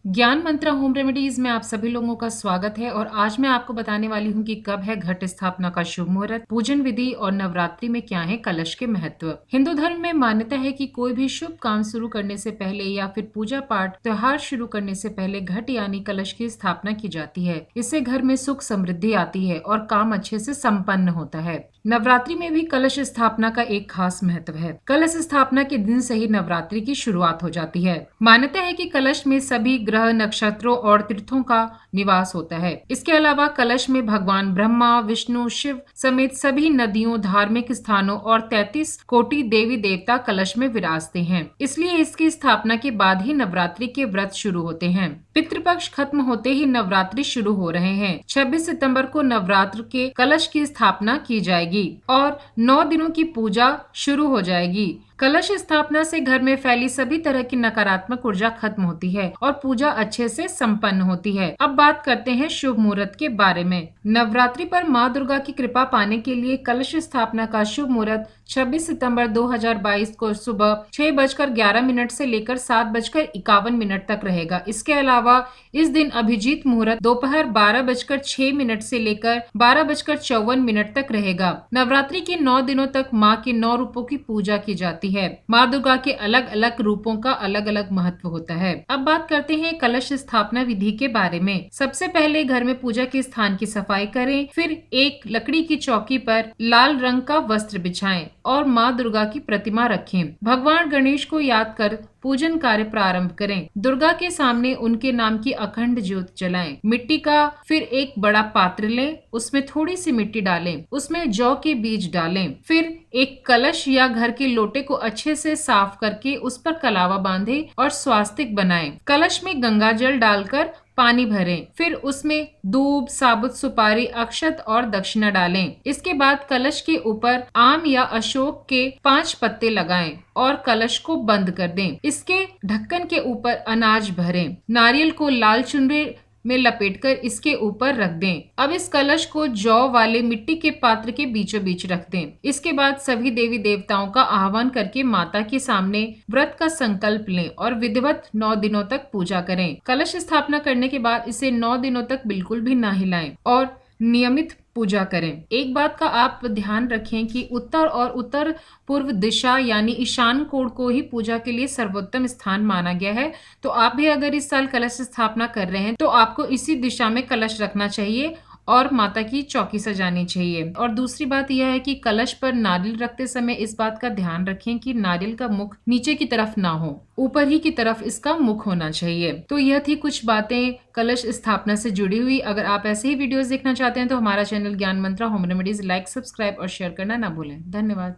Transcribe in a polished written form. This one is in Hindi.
ज्ञान मंत्रा होम रेमेडीज में आप सभी लोगों का स्वागत है और आज मैं आपको बताने वाली हूँ कि कब है घट स्थापना का शुभ मुहूर्त, पूजन विधि और नवरात्रि में क्या है कलश के महत्व। हिंदू धर्म में मान्यता है कि कोई भी शुभ काम शुरू करने से पहले या फिर पूजा पाठ त्योहार शुरू करने से पहले घट यानी कलश की स्थापना की जाती है। इससे घर में सुख समृद्धि आती है और काम अच्छे से संपन्न होता है। नवरात्रि में भी कलश स्थापना का एक खास महत्व है। कलश स्थापना के दिन से ही नवरात्रि की शुरुआत हो जाती है। मान्यता है कि कलश में सभी ग्रह, नक्षत्रों और तीर्थों का निवास होता है। इसके अलावा कलश में भगवान ब्रह्मा, विष्णु, शिव समेत सभी नदियों, धार्मिक स्थानों और 33 कोटि देवी देवता कलश में विराजते हैं। इसलिए इसकी स्थापना के बाद ही नवरात्रि के व्रत शुरू होते हैं। पितृपक्ष खत्म होते ही नवरात्रि शुरू हो रहे हैं। 26 सितंबर को नवरात्र के कलश की स्थापना की जाएगी और 9 दिनों की पूजा शुरू हो जाएगी। कलश स्थापना से घर में फैली सभी तरह की नकारात्मक ऊर्जा खत्म होती है और पूजा अच्छे से संपन्न होती है। अब बात करते हैं शुभ मुहूर्त के बारे में। नवरात्रि पर माँ दुर्गा की कृपा पाने के लिए कलश स्थापना का शुभ मुहूर्त 26 सितंबर 2022 को सुबह 6:11 से लेकर 7:51 तक रहेगा। इसके अलावा इस दिन अभिजीत मुहूर्त दोपहर 12:06 से लेकर 12:54 तक रहेगा। नवरात्रि के 9 दिनों तक माँ के 9 रूपों की पूजा की जाती है। माँ दुर्गा के अलग अलग रूपों का अलग अलग महत्व होता है। अब बात करते हैं कलश स्थापना विधि के बारे में। सबसे पहले घर में पूजा के स्थान की सफाई करें, फिर एक लकड़ी की चौकी पर लाल रंग का वस्त्र बिछाएं और माँ दुर्गा की प्रतिमा रखें। भगवान गणेश को याद कर पूजन कार्य प्रारंभ करें। दुर्गा के सामने उनके नाम की अखंड ज्योत जलाएं। मिट्टी का फिर एक बड़ा पात्र लें, उसमें थोड़ी सी मिट्टी डालें, उसमें जौ के बीज डालें। फिर एक कलश या घर के लोटे को अच्छे से साफ करके उस पर कलावा बांधें और स्वास्तिक बनाएं। कलश में गंगा जल डालकर पानी भरें, फिर उसमें दूब, साबुत सुपारी, अक्षत और दक्षिणा डालें। इसके बाद कलश के ऊपर आम या अशोक के 5 पत्ते लगाएं और कलश को बंद कर दें। इसके ढक्कन के ऊपर अनाज भरें। नारियल को लाल चुनरी में लपेटकर इसके ऊपर रख दें। अब इस कलश को जौ वाले मिट्टी के पात्र के बीचों बीच रख दें। इसके बाद सभी देवी देवताओं का आह्वान करके माता के सामने व्रत का संकल्प लें और विधिवत 9 दिनों तक पूजा करें। कलश स्थापना करने के बाद इसे 9 दिनों तक बिल्कुल भी ना हिलाएं और नियमित पूजा करें। एक बात का आप ध्यान रखें कि उत्तर और उत्तर पूर्व दिशा यानी ईशान कोण को ही पूजा के लिए सर्वोत्तम स्थान माना गया है। तो आप भी अगर इस साल कलश स्थापना कर रहे हैं तो आपको इसी दिशा में कलश रखना चाहिए और माता की चौकी सजानी चाहिए। और दूसरी बात यह है कि कलश पर नारियल रखते समय इस बात का ध्यान रखें कि नारियल का मुख नीचे की तरफ ना हो, ऊपर ही की तरफ इसका मुख होना चाहिए। तो यह थी कुछ बातें कलश स्थापना से जुड़ी हुई। अगर आप ऐसे ही वीडियोस देखना चाहते हैं तो हमारा चैनल ज्ञान मंत्रा होम रेमेडीज लाइक, सब्सक्राइब और शेयर करना ना भूलें। धन्यवाद।